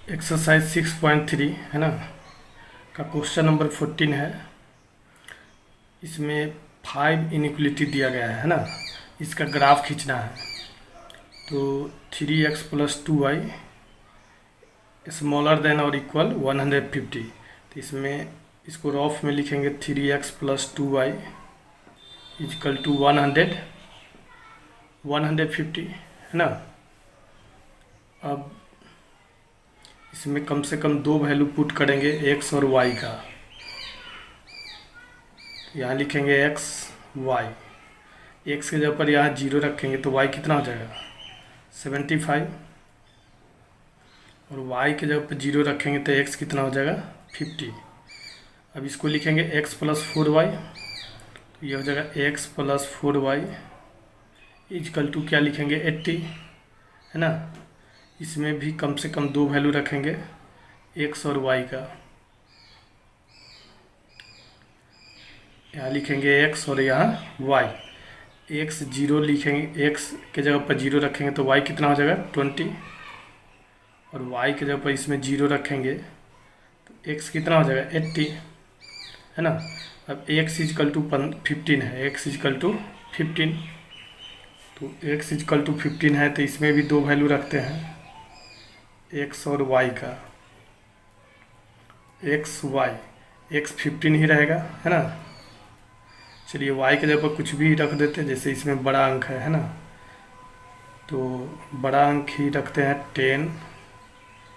Exercise 6.3 है ना का क्वेश्चन नंबर 14 है। इसमें 5 इनइक्वलिटी दिया गया है ना, इसका ग्राफ खींचना है। तो 3x + 2y स्मॉलर देन और इक्वल 150। तो इसमें इसको रफ में लिखेंगे 3x + 2y इक्वल टू 150 है ना। अब इसमें कम से कम दो वैल्यू पुट करेंगे x और y का। यहाँ लिखेंगे x y, x के जगह पर यहाँ 0 रखेंगे तो y कितना हो जाएगा 75, और y के जगह पर 0 रखेंगे तो x कितना हो जाएगा 50। अब इसको लिखेंगे x + 4y, तो ये हो जाएगा x + 4y इक्वल टू क्या लिखेंगे 80 है ना। इसमें भी कम से कम दो वैल्यू रखेंगे x और y का। यहाँ लिखेंगे x और यहाँ y। x 0 लिखेंगे, x के जगह पर 0 रखेंगे तो y कितना हो जाएगा 20, और y के जगह पर इसमें 0 रखेंगे तो x कितना हो जाएगा 80 है ना। अब x = 15 है, x = 15, तो x = 15 है तो इसमें भी दो वैल्यू रखते हैं x और y का। x 15 ही रहेगा है ना। चलिए y के जगह पर कुछ भी रख देते हैं, जैसे इसमें बड़ा अंक है ना, तो बड़ा अंक ही रखते हैं 10।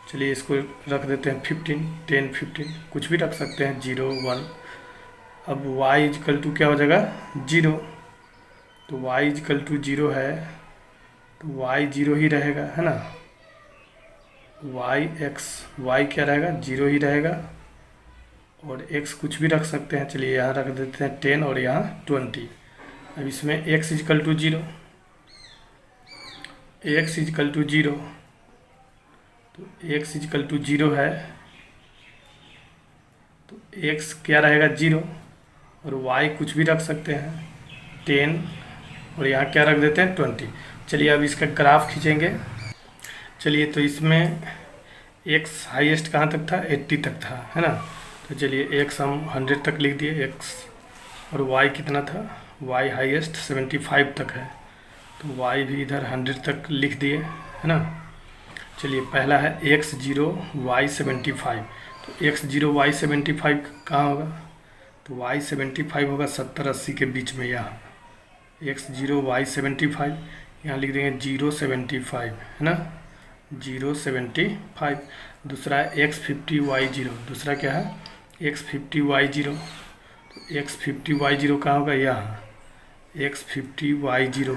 चलिए इसको रख देते हैं 15, 10 15 कुछ भी रख सकते हैं 0 1। अब y = क्या हो जाएगा 0, तो y = 0 है तो y 0 ही रहेगा है ना। y क्या रहेगा 0 ही रहेगा, और x कुछ भी रख सकते हैं। चलिए यहाँ रख देते हैं 10 और यहाँ 20। अब इसमें x = 0, x = 0, तो x = 0 है तो x क्या रहेगा 0, और y कुछ भी रख सकते हैं 10, और यहाँ क्या रख देते हैं 20। चलिए अब इसका ग्राफ खींचेंगे। चलिए तो इसमें x हाईएस्ट कहाँ तक था 80 तक था है ना। तो चलिए x हम 100 तक लिख दिए x, और y कितना था y हाईएस्ट 75 तक है तो y भी इधर 100 तक लिख दिए है ना। चलिए पहला है x 0 y 75, तो x 0 y 75 कहाँ होगा, तो y 75 होगा 70 80 के बीच में। यहाँ x 0 y 75, यहाँ लिख देंगे 0 75 है ना, 0 75। दूसरा है x 50 y 0, दूसरा क्या है x 50 y 0, तो x 50 y 0 कहाँ होगा यहाँ x 50 y 0,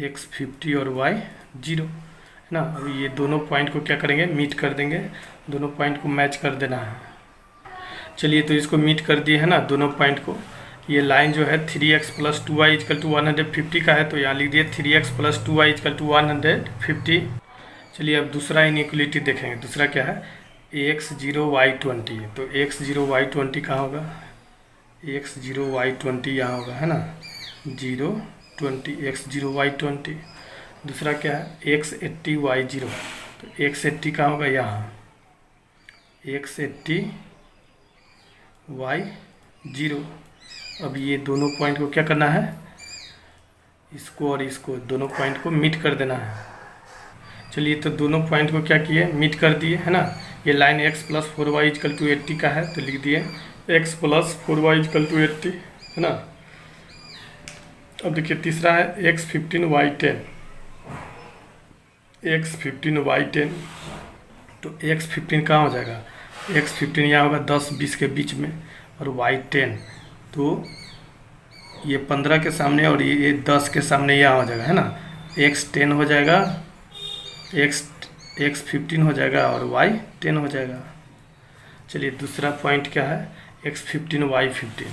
x 50 और y 0 है ना। अब ये दोनों पॉइंट को क्या करेंगे मीट कर देंगे, दोनों पॉइंट को मैच कर देना है। चलिए तो इसको मीट कर दिए है ना दोनों पॉइंट को। ये लाइन जो है 3x + 2y = 150 का है, तो यहाँ लिख दिए 3x + 2y = 150। चलिए अब दूसरा इनइक्वलिटी देखेंगे। दूसरा क्या है x 0 y 20, तो x 0 y 20 कहाँ होगा x 0 y 20 यहाँ होगा है ना, 0 20 x 0 y 20। दूसरा क्या है x 80 y 0, तो x 80 कहाँ होगा यहाँ x 80 y 0। अब ये दोनों पॉइंट को क्या करना है, इसको और इसको दोनों पॉइंट को मीट कर देना है। चलिए तो दोनों पॉइंट को क्या किए मीट कर दिए है ना। ये लाइन x + 4y = 80 का है, तो लिख दिए x + 4y = 80 है ना। अब देखिए तीसरा है x 15 y 10, x 15 y 10, तो x 15 कहाँ हो जाएगा x 15 यहाँ होगा 10 20 के बीच में, और y 10 तो ये 15 के सामने और ये 10 के सामने यहाँ हो जाएगा है ना। x 10 हो जाएगा, x 15 हो जाएगा और y 10 हो जाएगा। चलिए दूसरा पॉइंट क्या है x 15 y 15,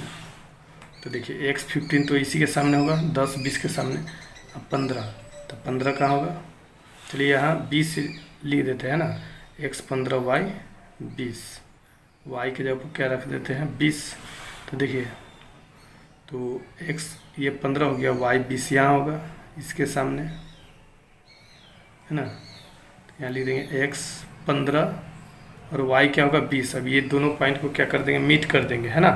तो देखिए x 15 तो इसी के सामने होगा 10 20 के सामने। अब 15, तो 15 कहाँ होगा, चलिए यहाँ 20 लिख देते हैं ना, x 15 y 20, y के जगह क्या रख देते हैं 20। तो देखिए तो x ये 15 हो गया, y 20 यहाँ होगा इसके सामने है ना। तो यहाँ लिख देंगे x 15 और y क्या होगा 20। अब ये दोनों पॉइंट को क्या कर देंगे, मीट कर देंगे, है ना।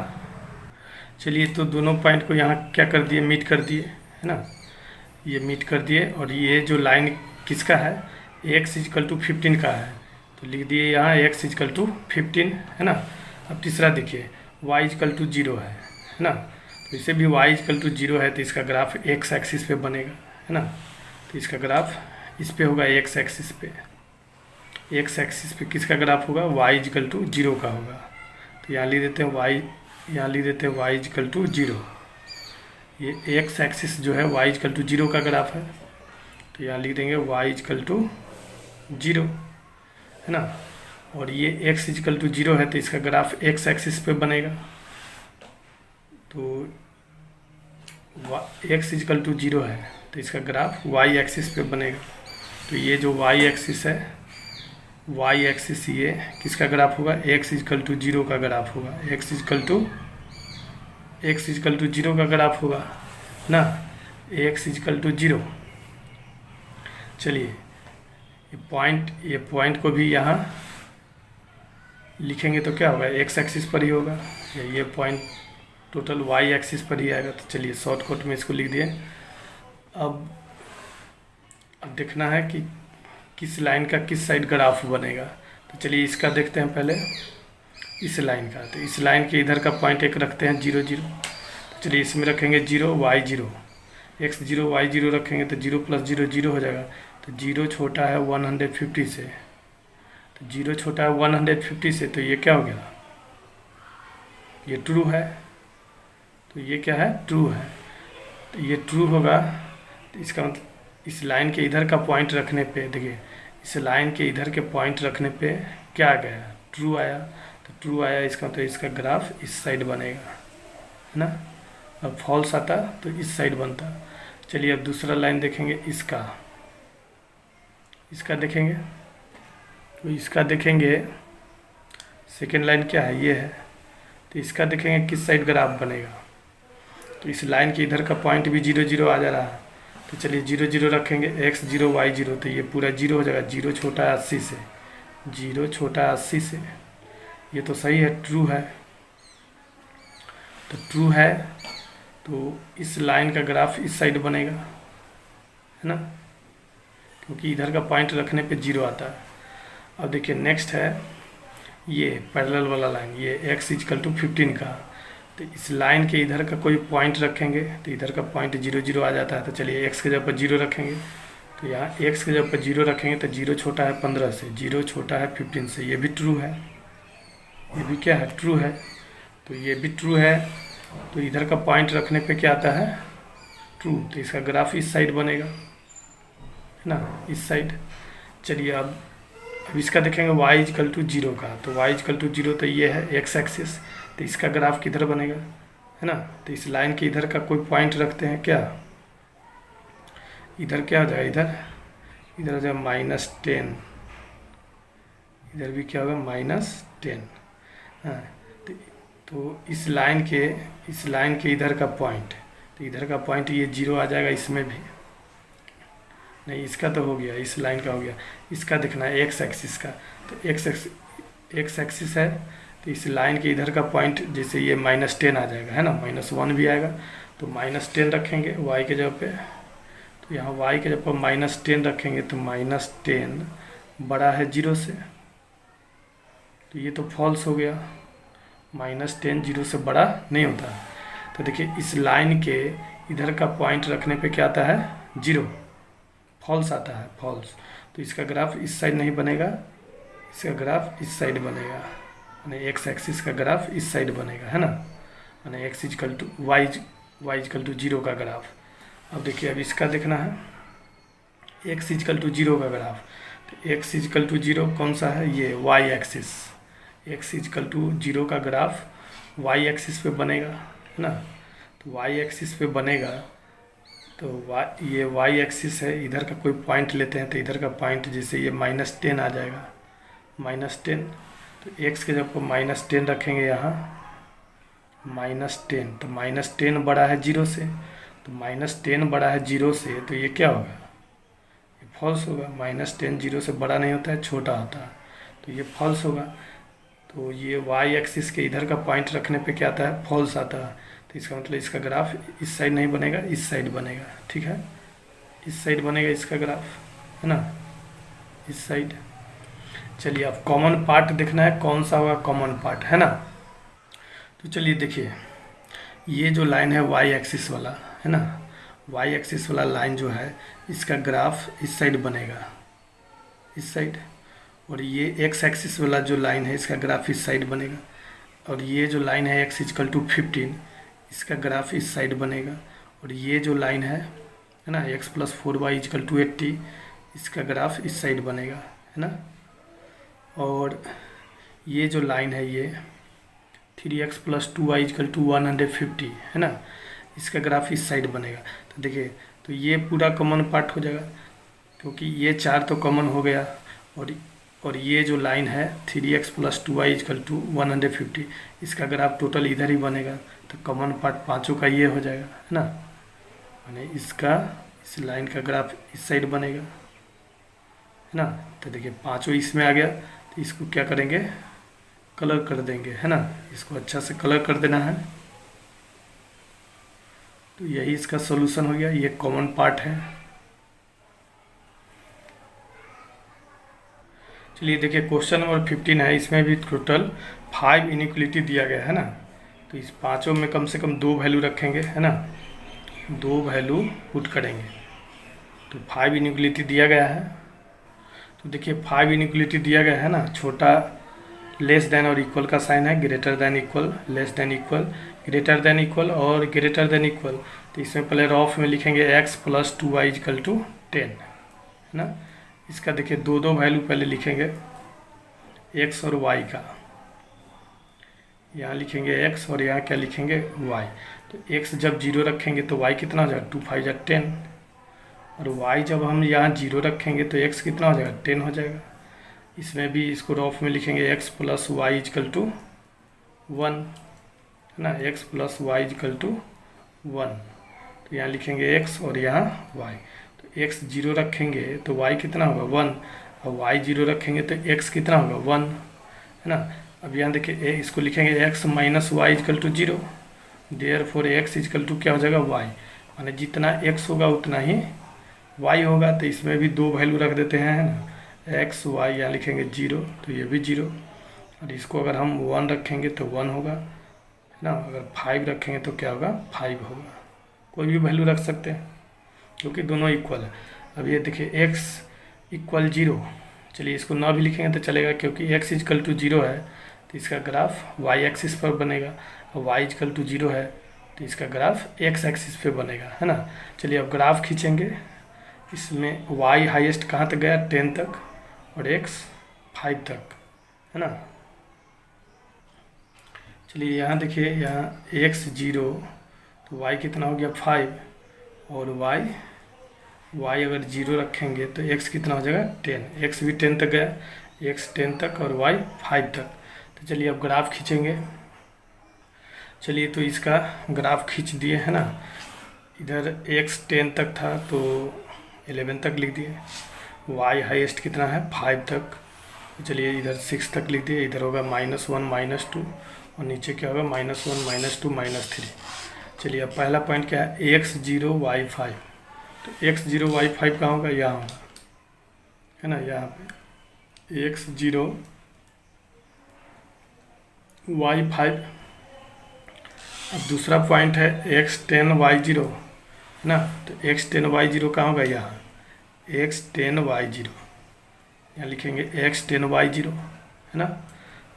चलिए तो दोनों पॉइंट को यहाँ क्या कर दिए, मीट कर दिए, है ना। ये मीट कर दिए और ये जो लाइन किसका है, x इजकल टू 15 का है, तो लिख दिए यहाँ x इजकल टू 15, है ना। अब तीसरा देखिए y इजकल टू 0 है ना। तो इसे भी y इजकल टू 0 है तो इसका ग्राफ x एक्सिस पे बनेगा, है ना। तो इसका ग्राफ इस पे होगा x एक्सिस पे, x एक्सिस पे किसका ग्राफ होगा, y इजकल टू 0 का होगा। तो यहाँ लिख देते हैं y, यहाँ लिख देते हैं y इजकल टू 0। ये x एक्सिस जो है y इजकल टू 0 का ग्राफ है, तो यहाँ लिख देंगे y इजकल टू 0, है ना। और ये x इजकल टू 0 है तो इसका ग्राफ x एक्सिस पे बनेगा। तो x इजकल टू 0 है तो इसका ग्राफ y एक्सिस पे बनेगा। तो ये जो y एक्सिस है, y एक्सिस ये किसका ग्राफ होगा, x इजकल टू 0 का ग्राफ होगा, x इजकल टू 0 का ग्राफ होगा ना, x इजकल टू 0। चलिए ये पॉइंट को भी यहाँ लिखेंगे तो क्या होगा, x एक्सिस पर ही होगा, ये पॉइंट टोटल y एक्सिस पर ही आएगा। तो चलिए शॉर्टकट में इसको लिख दिए। अब देखना है कि किस लाइन का किस साइड ग्राफ बनेगा। तो चलिए इसका देखते हैं पहले, इस लाइन का। तो इस लाइन के इधर का पॉइंट एक रखते हैं 0 0। तो चलिए इसमें रखेंगे 0 y 0, x 0 y 0 रखेंगे तो 0 प्लस 0 0 हो जाएगा। तो 0 छोटा है 150 से, तो 0 छोटा है 150 से, तो ये क्या हो गया, ये ट्रू है। तो ये क्या है, ट्रू है। तो ये ट्रू होगा तो इसका मतलब इस लाइन के इधर का पॉइंट रखने पे, देखिए इस लाइन के इधर के पॉइंट रखने पे क्या आ गया, ट्रू आया। तो ट्रू आया इसका मतलब इसका ग्राफ इस साइड बनेगा, है ना। अब फॉल्स आता तो इस साइड बनता। चलिए अब दूसरा लाइन देखेंगे, इसका देखेंगे। तो इसका देखेंगे सेकेंड लाइन क्या है, ये है। तो इसका देखेंगे किस साइड ग्राफ बनेगा। तो इस लाइन के इधर का पॉइंट भी 0 0 आ जा रहा है। तो चलिए 0 0 रखेंगे, x 0 y 0, तो ये पूरा 0 हो जाएगा। 0 छोटा है 80 से, 0 छोटा है 80 से, ये तो सही है, ट्रू है। तो ट्रू है तो इस लाइन का ग्राफ इस साइड बनेगा, है ना, क्योंकि इधर का पॉइंट रखने पे 0 आता है। अब देखिए नेक्स्ट है ये पैरेलल वाला लाइन, ये x इजकल टू 15 का। तो इस लाइन के इधर का कोई पॉइंट रखेंगे तो इधर का पॉइंट 0 0 आ जाता है। तो चलिए x के जगह पर 0 रखेंगे। तो यहाँ x के जगह पर 0 रखेंगे तो 0 छोटा है 15 से, 0 छोटा है 15 से, ये भी ट्रू है, ये भी क्या है, ट्रू है। तो ये भी ट्रू है तो इधर का पॉइंट रखने पे क्या आता है, ट्रू। तो इसका ग्राफ इस साइड बनेगा, है ना, इस साइड। चलिए अब इसका देखेंगे y इजकल टू 0 का। तो y इजकल टू 0 तो ये है x एक्सिस, तो इसका ग्राफ किधर बनेगा, है ना। तो इस लाइन के इधर का कोई पॉइंट रखते हैं क्या, इधर क्या हो जाएगा, इधर हो जाएगा -10, इधर भी क्या होगा -10। हाँ, तो इस लाइन के इधर का पॉइंट, तो इधर का पॉइंट ये 0 आ जाएगा, इसमें भी नहीं, इसका तो हो गया, इस लाइन का हो गया। इसका देखना है x एक्सिस का। तो x एक्सिस है तो इस लाइन के इधर का पॉइंट जैसे ये -10 आ जाएगा, है ना, -1 भी आएगा। तो -10 रखेंगे y के जगह पे। तो यहाँ y के जगह पर -10 रखेंगे तो -10 बड़ा है 0 से, तो ये तो फॉल्स हो गया। -10 0 से बड़ा नहीं होता। तो देखिए इस लाइन के इधर का पॉइंट रखने पे क्या आता है, 0, फॉल्स आता है, फॉल्स। तो इसका ग्राफ इस साइड नहीं बनेगा, इसका ग्राफ इस साइड बनेगा, यानी एक्स एक्सिस का ग्राफ इस साइड बनेगा, है ना, यानी x equal to y equal to 0 का ग्राफ। अब देखिए अब इसका देखना है एक्स इजकल टू 0 का ग्राफ। तो एक्स इजकल टू 0 कौन सा है, ये y axis. X equal to 0 का ग्राफ वाई एक्सिस पे बनेगा, है ना। तो वाई एक्सिस पे बनेगा तो ये वाई एक्सिस है, इधर का कोई पॉइंट लेते हैं तो इधर का पॉइंट जैसे ये -10 आ जाएगा, -10। तो x के जब -10 रखेंगे यहाँ -10, तो -10 बड़ा है 0 से, तो -10 बड़ा है 0 से, तो ये क्या होगा, ये फॉल्स होगा। -10 0 से बड़ा नहीं होता है, छोटा होता है। तो ये फॉल्स होगा। तो ये वाई एक्सिस के इधर का पॉइंट रखने पे क्या आता है, फॉल्स आता है। तो इसका मतलब इसका ग्राफ इस साइड नहीं बनेगा, इस साइड बनेगा। ठीक है, इस साइड बनेगा इसका ग्राफ, है ना, इस साइड। चलिए अब कॉमन पार्ट देखना है, कौन सा होगा कॉमन पार्ट, है ना। तो चलिए देखिए, ये जो लाइन है वाई एक्सिस वाला, है ना, वाई एक्सिस वाला लाइन जो है इसका ग्राफ इस साइड बनेगा, इस साइड। और ये एक्स एक्सिस वाला जो लाइन है इसका ग्राफ इस साइड बनेगा। और ये जो लाइन है x इक्वल टू 15, इसका ग्राफ इस साइड बनेगा। और ये जो लाइन है ना, x plus 4y equal to 80, इसका ग्राफ इस साइड बनेगा, है ना। और ये जो लाइन है ये 3x plus 2y equal to 150, है ना, इसका ग्राफ इस साइड बनेगा। तो देखिए, तो ये पूरा कॉमन पार्ट हो जाएगा, क्योंकि ये 4 तो कॉमन हो गया। और ये जो लाइन है 3x plus 2y equal to 150, इसका ग्राफ टोटल इधर ही बनेगा। तो कॉमन पार्ट पाँचों का ये हो जाएगा, है ना, यानी इसका, इस लाइन का ग्राफ इस साइड बनेगा, है ना। तो देखिए पाँचों इसमें आ गया। तो इसको क्या करेंगे, कलर कर देंगे, है ना, इसको अच्छा से कलर कर देना है। तो यही इसका सॉल्यूशन हो गया, ये कॉमन पार्ट है। चलिए देखिए क्वेश्चन नंबर 15 है, इसमें भी टोटल 5 इनइक्वलिटी दिया गया है ना। तो इस पांचों में कम से कम 2 वैल्यू रखेंगे, है ना, 2 वैल्यू पुट करेंगे। तो 5 इनइक्वलिटी दिया गया है। तो देखिए 5 इनइक्वलिटी दिया गया है ना, छोटा लेस देन और इक्वल का साइन है, greater than equal, less than equal, greater than equal और ग्रेटर देन इक्वल। तो इसमें पहले रफ में लिखेंगे x plus 2y equal to 10, है ना। इसका देखिए 2 वैल्यू पहले लिखेंगे, x और y का। यहाँ लिखेंगे x और यहाँ क्या लिखेंगे y। तो x जब 0 रखेंगे तो y कितना हो जाएगा, 2 5 जा 10। और y जब हम यहाँ 0 रखेंगे तो x कितना हो जाएगा, 10 हो जाएगा। इसमें भी इसको रफ में लिखेंगे x plus y equal to 1, है ना, x plus y equal to 1। तो यहाँ लिखेंगे x और यहाँ y। तो x 0 रखेंगे तो y कितना होगा 1, और y 0 रखेंगे तो x कितना होगा 1, है ना। अब यहाँ देखिए इसको लिखेंगे x minus y equal to 0, therefore x equal to क्या हो जाएगा y, माने जितना x होगा उतना ही y होगा। तो इसमें भी 2 वैल्यू रख देते हैं, है ना, x y, यहाँ लिखेंगे 0 तो ये भी 0। और इसको अगर हम 1 रखेंगे तो 1 होगा, है ना। अगर 5 रखेंगे तो क्या होगा 5 होगा। कोई भी वैल्यू रख सकते हैं क्योंकि दोनों इक्वल है। अब ये देखिए x इक्वल 0, चलिए इसको ना भी लिखेंगे तो चलेगा क्योंकि x इक्वल टू 0 है। तो इसका ग्राफ y एक्सिस पर बनेगा, और y इक्वल टू 0 है तो इसका ग्राफ x एक्सिस पे बनेगा, है ना। चलिए अब ग्राफ खींचेंगे। इसमें y हाईएस्ट कहाँ तक गया, 10 तक, और x 5 तक, है ना। चलिए यहाँ देखिए, यहाँ x 0 तो y कितना हो गया 5, और y अगर 0 रखेंगे तो x कितना हो जाएगा 10, x भी 10 तक गया, x 10 तक और y 5 तक। तो चलिए अब ग्राफ खींचेंगे। चलिए तो इसका ग्राफ खींच दिए, है ना। इधर x 10 तक था तो 11 तक लिख दिए, y हाईएस्ट कितना है 5 तक। तो चलिए इधर 6 तक लिख दिए, इधर होगा -1 -2 और नीचे क्या होगा -1 -2 -3। चलिए अब पहला पॉइंट क्या है, x 0 y 5। तो x 0 y 5 कहाँ होगा, यहाँ होगा, है ना, यहाँ पे x 0 y 5। अब दूसरा पॉइंट है x 10 y 0, है ना। तो x 10 y 0 कहाँ होगा, यहाँ x 10 y 0, यहाँ लिखेंगे x 10 y 0, है ना।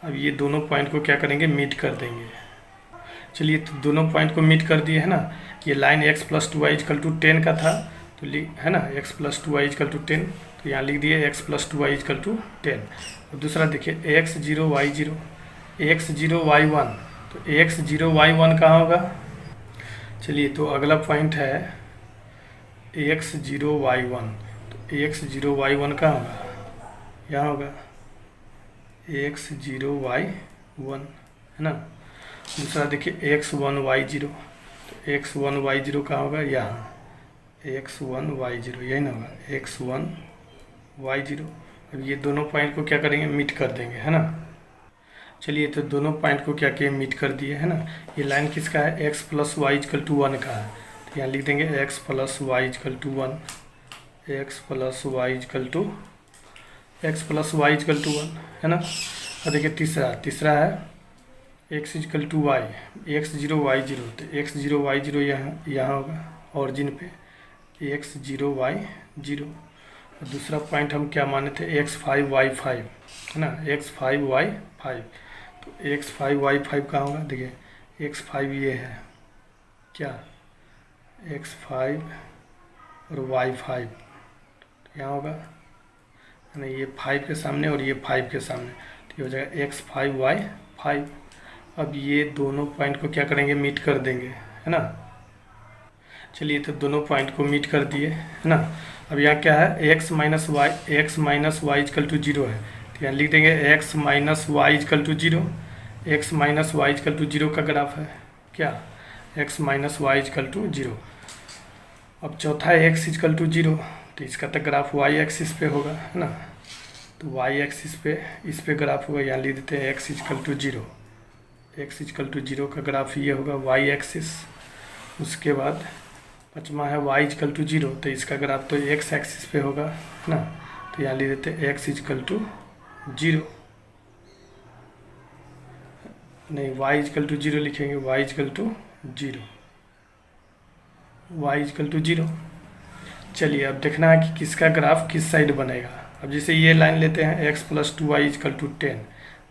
अब ये दोनों पॉइंट को क्या करेंगे, मीट कर देंगे। चलिए तो दोनों पॉइंट को मीट कर दिए, है ना। ये line x plus 2y equal to 10 का था, तो है ना, x plus 2y equal to 10, तो यहाँ लिख दिए x plus 2y equal to 10। और दूसरा देखिए x 0 y 0, x 0 y 1, तो x 0 y 1 कहाँ होगा। चलिए तो अगला पॉइंट है x 0 y 1, तो x 0 y 1 कहाँ होगा, यहाँ होगा x 0 y 1, है ना। दूसरा देखिए x 1 y 0, तो x 1 y 0 कहाँ होगा, यहाँ x 1 y 0, यही ना होगा x 1 y 0। अब ये दोनों पॉइंट को क्या करेंगे, मीट कर देंगे, है ना। चलिए तो दोनों पॉइंट को क्या किए, मीट कर दिए, है ना। ये लाइन किसका है, x plus y equal to 1 का है, तो यहाँ लिख देंगे x plus y equal to 1, x plus y equal to 1, है ना। और देखिए तीसरा है x equal to Y, x0 y0, तो x0 y0 यहाँ होगा ऑरिजिन पे x0 y0। और दूसरा पॉइंट हम क्या माने थे, x5 y5, है ना, x5 y5, तो x5 y5 कहाँ होगा, देखिए x5 ये है क्या, x5 और y5 यहाँ होगा, है ना, ये 5 के सामने और ये 5 के सामने, तो ये हो जाएगा x5 y5। अब ये दोनों पॉइंट को क्या करेंगे, मीट कर देंगे, है ना। चलिए तो दोनों पॉइंट को मीट कर दिए, है ना। अब यहाँ क्या है, x minus y equal to 0 है, तो यहाँ लिख देंगे x minus y equal to 0, x minus y equal to 0 का ग्राफ है क्या, x minus y equal to 0। अब चौथा है x इजकल टू 0, तो इसका तो ग्राफ y एक्सिस पे होगा, है ना, तो y एक्सिस पे इस पे ग्राफ होगा, यहाँ लिख देते हैं x equal to 0, x equal to 0 का ग्राफ ये होगा y एक्सिस। उसके बाद पाँचवा है y इजकल टू 0, तो इसका ग्राफ तो x एक्सिस पे होगा, है ना, तो यहाँ लिख देते हैं x इजकल टू 0, नहीं y इजकल टू 0 लिखेंगे, y equal to 0, y equal to 0। चलिए अब देखना है कि किसका ग्राफ किस साइड बनेगा। अब जैसे ये लाइन लेते हैं x plus 2y is equal to 10,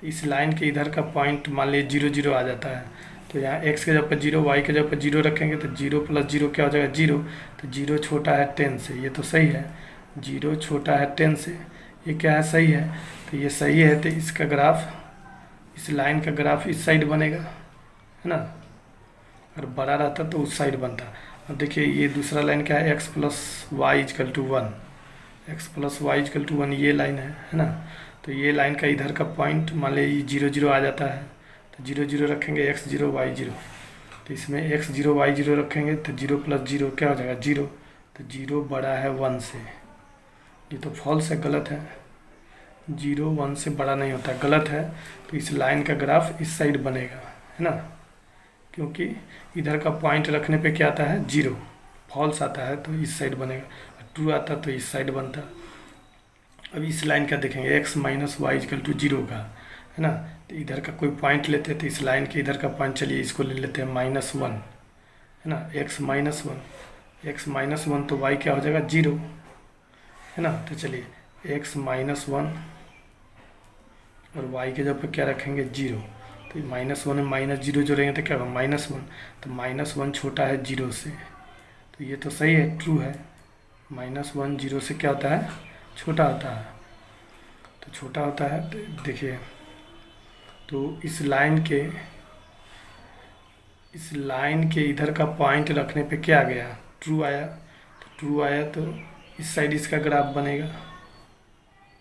तो इस लाइन के इधर का पॉइंट मान लीजिए 0 0 आ जाता है, तो यहाँ x के जगह पर 0, y के जगह पर 0 रखेंगे, तो 0 प्लस 0 क्या हो जाएगा 0, तो 0 छोटा है 10 से, ये तो सही है, 0 छोटा है 10 से, ये क्या है, सही है, तो ये सही है, तो इसका ग्राफ, इस लाइन का ग्राफ इस साइड बनेगा, है ना, अगर बड़ा रहता तो उस साइड बनता। अब देखिए ये दूसरा लाइन क्या है, x plus y equal to 1, x plus y equal to 1 ये लाइन है ना, तो ये लाइन का इधर का पॉइंट मान लीजिए 0 0 आ जाता है, तो 0 0 रखेंगे x0 y0, तो इसमें x0 y0 रखेंगे, तो 0 प्लस 0 क्या हो जाएगा 0, तो 0 बड़ा है 1 से, ये तो फॉल्स है, गलत है, 0 1 से बड़ा नहीं होता, गलत है, तो इस लाइन का ग्राफ इस साइड बनेगा, है ना, क्योंकि इधर का पॉइंट रखने पे क्या आता है 0, फॉल्स आता है तो इस साइड बनेगा, ट्रू आता तो इस साइड बनता। अब इस लाइन का देखेंगे x minus y equal to 0 का, है ना, तो इधर का कोई पॉइंट लेते हैं, तो इस लाइन के इधर का पॉइंट, चलिए इसको ले लेते हैं -1, है ना, x माइनस 1, तो y क्या हो जाएगा 0, है ना, तो चलिए x माइनस 1 और y के जगह पर क्या रखेंगे 0, तो -1 में -0 जोड़ेंगे तो क्या होगा -1, तो -1 छोटा है 0 से, तो ये तो सही है, ट्रू है, -1 0 से क्या होता है, छोटा होता है, तो छोटा होता है, तो देखिए, तो इस लाइन के इधर का पॉइंट रखने पे क्या आ गया, ट्रू आया, तो ट्रू आया तो इस साइड इसका ग्राफ बनेगा,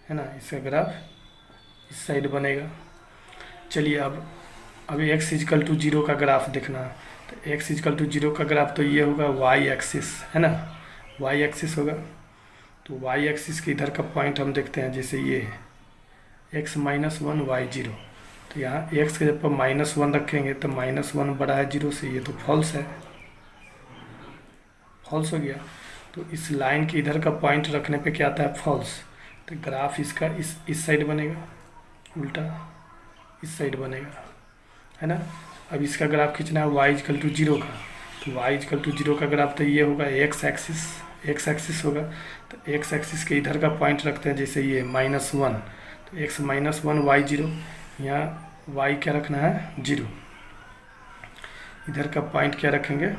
है ना, इसका ग्राफ इस साइड बनेगा। चलिए अब x इजकल टू 0 का ग्राफ देखना, तो x इजकल टू 0 का ग्राफ तो ये होगा y एक्सिस, है ना, y एक्सिस होगा, तो y एक्सिस के इधर का पॉइंट हम देखते हैं, जैसे ये है x माइनस 1 y0, तो यहाँ x के जब पर -1 रखेंगे तो -1 बड़ा है 0 से, ये तो फॉल्स है, फॉल्स हो गया, तो इस लाइन के इधर का पॉइंट रखने पे क्या आता है फॉल्स, तो ग्राफ इसका इस साइड बनेगा, उल्टा इस साइड बनेगा, है ना। अब इसका ग्राफ खींचना है y इजकल टू 0 का, तो y इजकल टू 0 का ग्राफ तो ये होगा x एक्सिस होगा, तो x एक्सिस के इधर का पॉइंट रखते हैं, जैसे ये -1, तो x माइनस 1 y0, यहाँ y क्या रखना है 0, इधर का पॉइंट क्या रखेंगे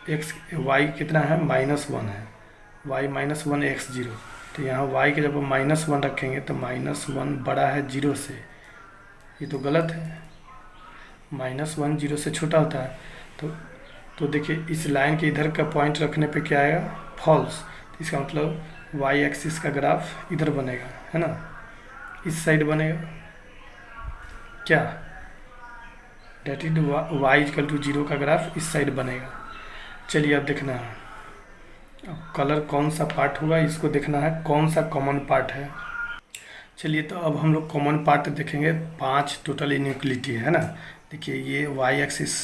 y कितना है -1 है, y -1 x0, तो यहाँ y के जब -1 रखेंगे तो -1 बड़ा है 0 से, ये तो गलत है, -1 0 से छोटा होता है, तो देखिए इस लाइन के इधर का पॉइंट रखने पे क्या आएगा फॉल्स, तो इसका मतलब y एक्सिस का ग्राफ इधर बनेगा, है ना, इस साइड बनेगा क्या, that is y equal to 0 का ग्राफ इस साइड बनेगा। चलिए अब देखना है अब कलर कौन सा पार्ट होगा इसको देखना है, कौन सा कॉमन पार्ट है। चलिए तो अब हम लोग कॉमन पार्ट देखेंगे। 5 टोटल इनइक्वलिटी है ना। देखिए ये y axis,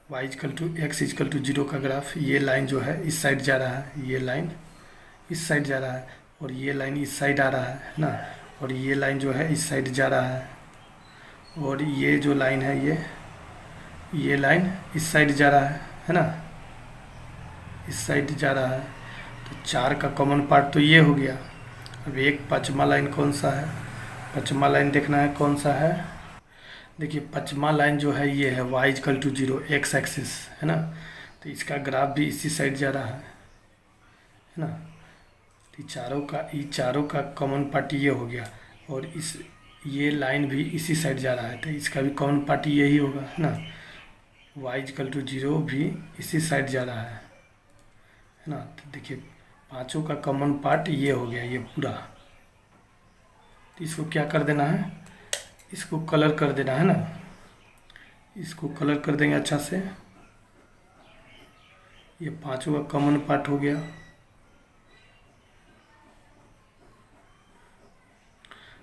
y equal to x equal to 0 का ग्राफ, ये लाइन जो है इस साइड जा रहा है, ये लाइन इस साइड जा रहा है, और ये लाइन इस साइड आ रहा है ना, और ये लाइन जो है इस साइड जा रहा है, और ये जो लाइन है ये लाइन इस साइड जा रहा है ना, इस साइड जा रहा है। तो 4 का कॉमन पार्ट तो ये हो गया। अब एक पचमा लाइन कौन सा है, पचमा लाइन देखना है कौन सा है। देखिए पचमा लाइन जो है ये है y equal to 0 x axis है ना, तो इसका ग्राफ भी इसी साइड जा रहा है ना। तो ये चारों का कॉमन पार्ट ये हो गया, और ये लाइन भी इसी साइड जा रहा है, तो इसका भी कॉमन पार्ट यही होगा है ना। वाई इजकल टू 0 भी इसी साइड जा रहा है ना। तो देखिए पांचों का कॉमन पार्ट ये हो गया, ये पूरा। तो इसको क्या कर देना है, इसको कलर कर देना है ना, इसको कलर कर देंगे अच्छा से। ये पांचों का कॉमन पार्ट हो गया।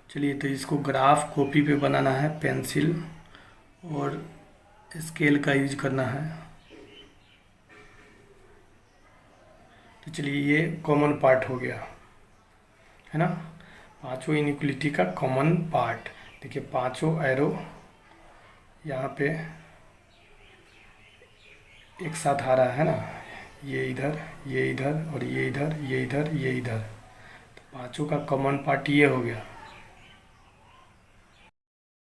चलिए तो इसको ग्राफ कॉपी पे बनाना है, पेंसिल और स्केल का यूज करना है। तो चलिए ये कॉमन पार्ट हो गया है ना, पांचों इनइक्वलिटी का कॉमन पार्ट। देखिए पांचों एरो यहाँ पे एक साथ आ रहा है ना, ये इधर, ये इधर, और ये इधर, ये इधर, ये इधर। तो पांचों का कॉमन पार्ट ये हो गया।